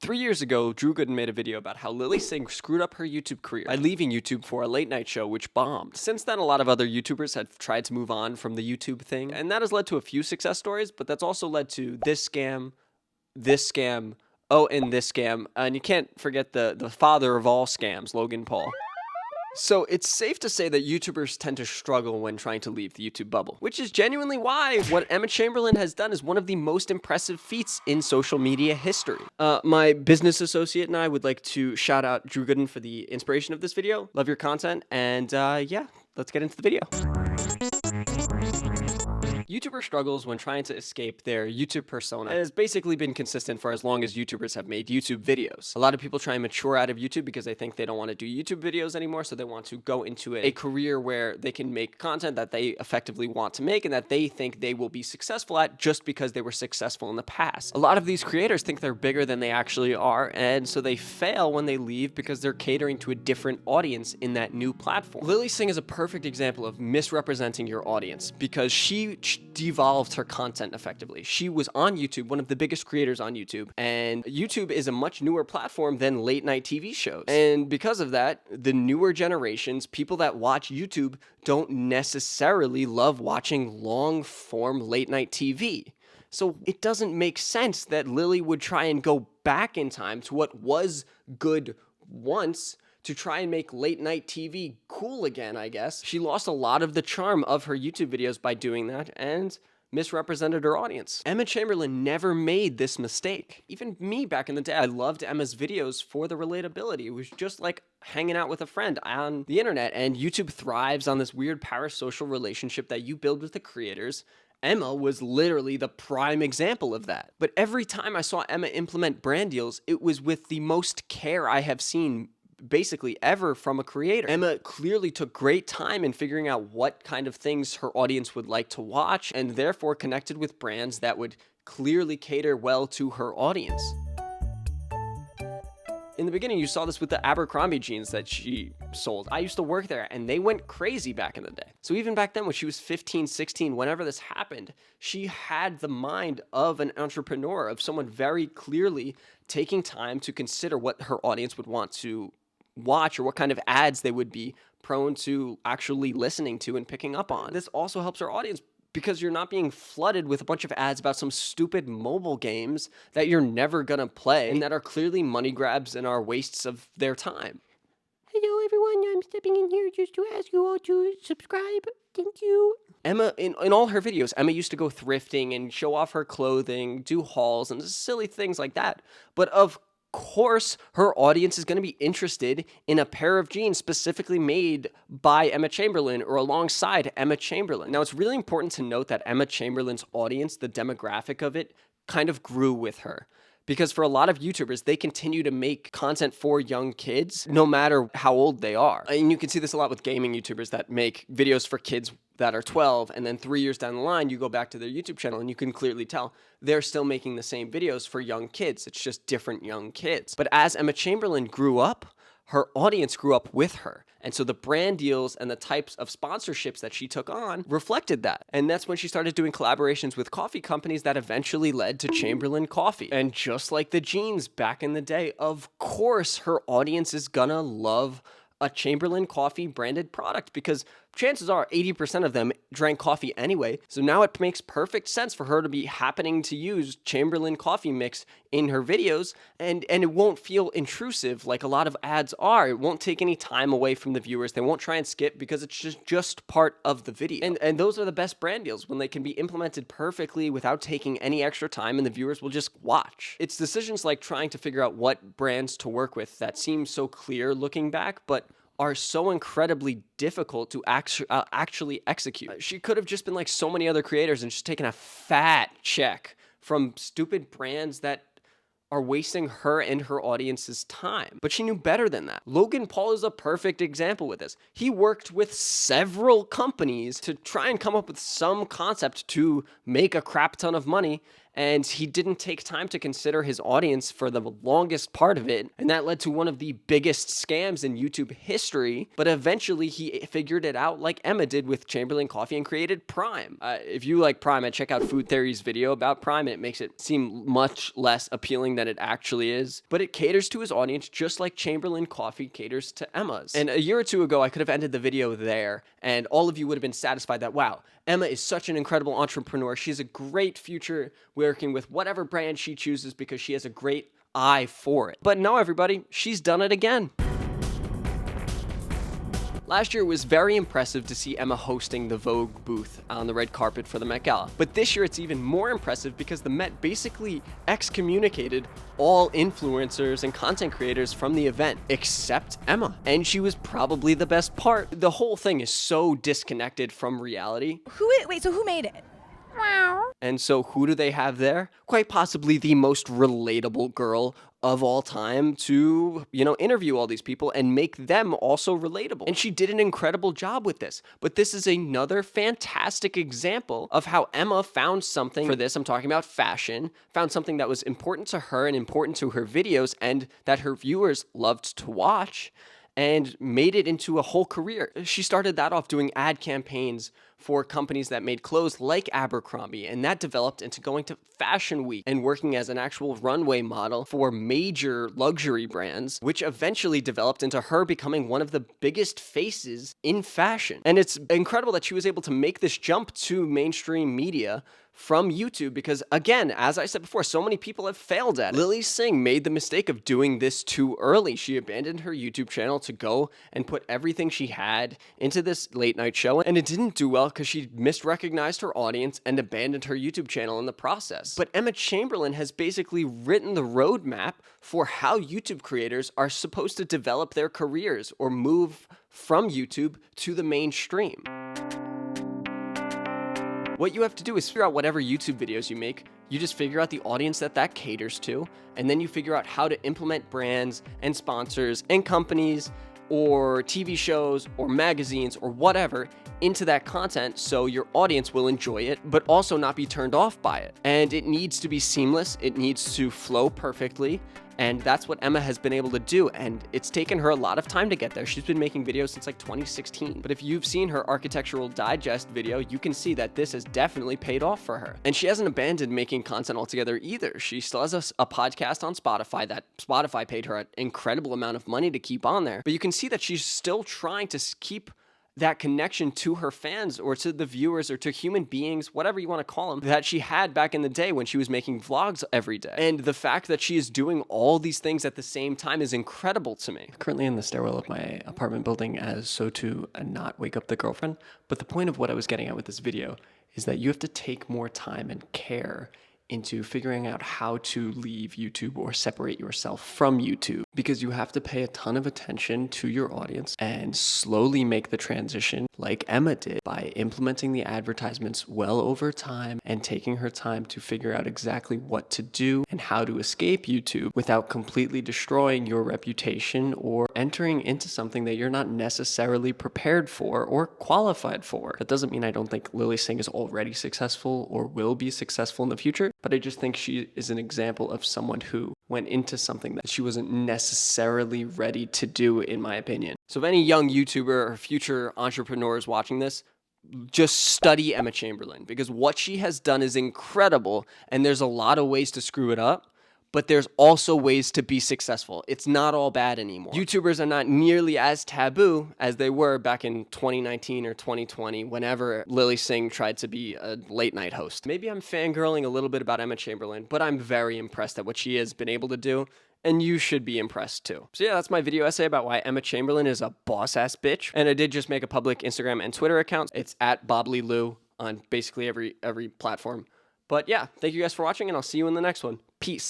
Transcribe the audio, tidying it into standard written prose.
3 years ago, Drew Gooden made a video about how Lilly Singh screwed up her YouTube career by leaving YouTube for a late night show which bombed. Since then, a lot of other YouTubers have tried to move on from the YouTube thing, and that has led to a few success stories, but that's also led to this scam, oh, and this scam, and you can't forget the father of all scams, Logan Paul. So it's safe to say that YouTubers tend to struggle when trying to leave the YouTube bubble, which is genuinely why what Emma Chamberlain has done is one of the most impressive feats in social media history. My business associate and I would like to shout out Drew Gooden for the inspiration of this video. Love your content, and yeah, let's get into the video. YouTuber struggles when trying to escape their YouTube persona. It has basically been consistent for as long as YouTubers have made YouTube videos. A lot of people try and mature out of YouTube because they think they don't want to do YouTube videos anymore, so they want to go into a career where they can make content that they effectively want to make and that they think they will be successful at just because they were successful in the past. A lot of these creators think they're bigger than they actually are, and so they fail when they leave because they're catering to a different audience in that new platform. Lilly Singh is a perfect example of misrepresenting your audience because she devolved her content effectively. She was on YouTube, one of the biggest creators on YouTube, and YouTube is a much newer platform than late night TV shows. And because of that, the newer generations, people that watch YouTube, don't necessarily love watching long form late night TV. So it doesn't make sense that Lilly would try and go back in time to what was good once to try and make late night TV cool again, I guess. She lost a lot of the charm of her YouTube videos by doing that and misrepresented her audience. Emma Chamberlain never made this mistake. Even me back in the day, I loved Emma's videos for the relatability. It was just like hanging out with a friend on the internet, and YouTube thrives on this weird parasocial relationship that you build with the creators. Emma was literally the prime example of that. But every time I saw Emma implement brand deals, it was with the most care I have seen basically ever from a creator. Emma clearly took great time in figuring out what kind of things her audience would like to watch, and therefore connected with brands that would clearly cater well to her audience. In the beginning, you saw this with the Abercrombie jeans that she sold. I used to work there, and they went crazy back in the day. So even back then, when she was 15, 16, whenever this happened, she had the mind of an entrepreneur, of someone very clearly taking time to consider what her audience would want to watch or what kind of ads they would be prone to actually listening to and picking up on. This also helps our audience because you're not being flooded with a bunch of ads about some stupid mobile games that you're never gonna play and that are clearly money grabs and are wastes of their time. Hello everyone, I'm stepping in here just to ask you all to subscribe. Thank you. Emma, in all her videos, Emma used to go thrifting and show off her clothing, do hauls and silly things like that. But of course, her audience is going to be interested in a pair of jeans specifically made by Emma Chamberlain or alongside Emma Chamberlain. Now, it's really important to note that Emma Chamberlain's audience, the demographic of it, kind of grew with her. Because for a lot of YouTubers, they continue to make content for young kids, no matter how old they are. And you can see this a lot with gaming YouTubers that make videos for kids that are 12, and then 3 years down the line, you go back to their YouTube channel, and you can clearly tell they're still making the same videos for young kids. It's just different young kids. But as Emma Chamberlain grew up, her audience grew up with her. And so the brand deals and the types of sponsorships that she took on reflected that. And that's when she started doing collaborations with coffee companies that eventually led to Chamberlain Coffee. And just like the jeans back in the day, of course her audience is gonna love a Chamberlain Coffee branded product because chances are 80% of them drank coffee anyway. So now it makes perfect sense for her to be happening to use Chamberlain coffee mix in her videos, and it won't feel intrusive like a lot of ads are. It won't take any time away from the viewers. They won't try and skip because it's just part of the video. And those are the best brand deals when they can be implemented perfectly without taking any extra time and the viewers will just watch. It's decisions like trying to figure out what brands to work with that seem so clear looking back, but are so incredibly difficult to actually execute. She could have just been like so many other creators and just taken a fat check from stupid brands that are wasting her and her audience's time. But she knew better than that. Logan Paul is a perfect example with this. He worked with several companies to try and come up with some concept to make a crap ton of money, and he didn't take time to consider his audience for the longest part of it, and that led to one of the biggest scams in YouTube history. But eventually he figured it out like Emma did with Chamberlain Coffee and created Prime. If you like Prime, I check out Food Theory's video about Prime. It makes it seem much less appealing than it actually is, but it caters to his audience just like Chamberlain Coffee caters to Emma's. And a year or two ago, I could have ended the video there, and all of you would have been satisfied that, wow, Emma is such an incredible entrepreneur. She has a great future working with whatever brand she chooses because she has a great eye for it. But no, everybody, she's done it again. Last year was very impressive to see Emma hosting the Vogue booth on the red carpet for the Met Gala. But this year it's even more impressive because the Met basically excommunicated all influencers and content creators from the event, except Emma. And she was probably the best part. The whole thing is so disconnected from reality. Wait, so who made it? And so who do they have there? Quite possibly the most relatable girl of all time to, interview all these people and make them also relatable. And she did an incredible job with this. But this is another fantastic example of how Emma found something for this. I'm talking about fashion, found something that was important to her and important to her videos and that her viewers loved to watch, and made it into a whole career. She started that off doing ad campaigns for companies that made clothes like Abercrombie, and that developed into going to Fashion Week and working as an actual runway model for major luxury brands, which eventually developed into her becoming one of the biggest faces in fashion. And it's incredible that she was able to make this jump to mainstream media from YouTube because, again, as I said before, so many people have failed at it. Lilly Singh made the mistake of doing this too early. She abandoned her YouTube channel to go and put everything she had into this late night show, and it didn't do well because she misrecognized her audience and abandoned her YouTube channel in the process. But Emma Chamberlain has basically written the roadmap for how YouTube creators are supposed to develop their careers or move from YouTube to the mainstream. What you have to do is figure out whatever YouTube videos you make, you just figure out the audience that caters to, and then you figure out how to implement brands and sponsors and companies or TV shows or magazines or whatever into that content so your audience will enjoy it, but also not be turned off by it. And it needs to be seamless, it needs to flow perfectly, and that's what Emma has been able to do, and it's taken her a lot of time to get there. She's been making videos since like 2016, but if you've seen her Architectural Digest video, you can see that this has definitely paid off for her. And she hasn't abandoned making content altogether either. She still has a podcast on Spotify that Spotify paid her an incredible amount of money to keep on there, but you can see that she's still trying to keep that connection to her fans or to the viewers or to human beings, whatever you want to call them, that she had back in the day when she was making vlogs every day. And the fact that she is doing all these things at the same time is incredible to me. Currently in the stairwell of my apartment building as so to not wake up the girlfriend. But the point of what I was getting at with this video is that you have to take more time and care into figuring out how to leave YouTube or separate yourself from YouTube, because you have to pay a ton of attention to your audience and slowly make the transition like Emma did by implementing the advertisements well over time and taking her time to figure out exactly what to do and how to escape YouTube without completely destroying your reputation or entering into something that you're not necessarily prepared for or qualified for. That doesn't mean I don't think Lilly Singh is already successful or will be successful in the future, but I just think she is an example of someone who went into something that she wasn't necessarily ready to do, in my opinion. So if any young YouTuber or future entrepreneurs watching this, just study Emma Chamberlain, because what she has done is incredible, and there's a lot of ways to screw it up, but there's also ways to be successful. It's not all bad anymore. YouTubers are not nearly as taboo as they were back in 2019 or 2020, whenever Lilly Singh tried to be a late night host. Maybe I'm fangirling a little bit about Emma Chamberlain, but I'm very impressed at what she has been able to do, and you should be impressed too. So yeah, that's my video essay about why Emma Chamberlain is a boss-ass bitch. And I did just make a public Instagram and Twitter account. It's at BobleyLou on basically every platform. But yeah, thank you guys for watching, and I'll see you in the next one. Peace.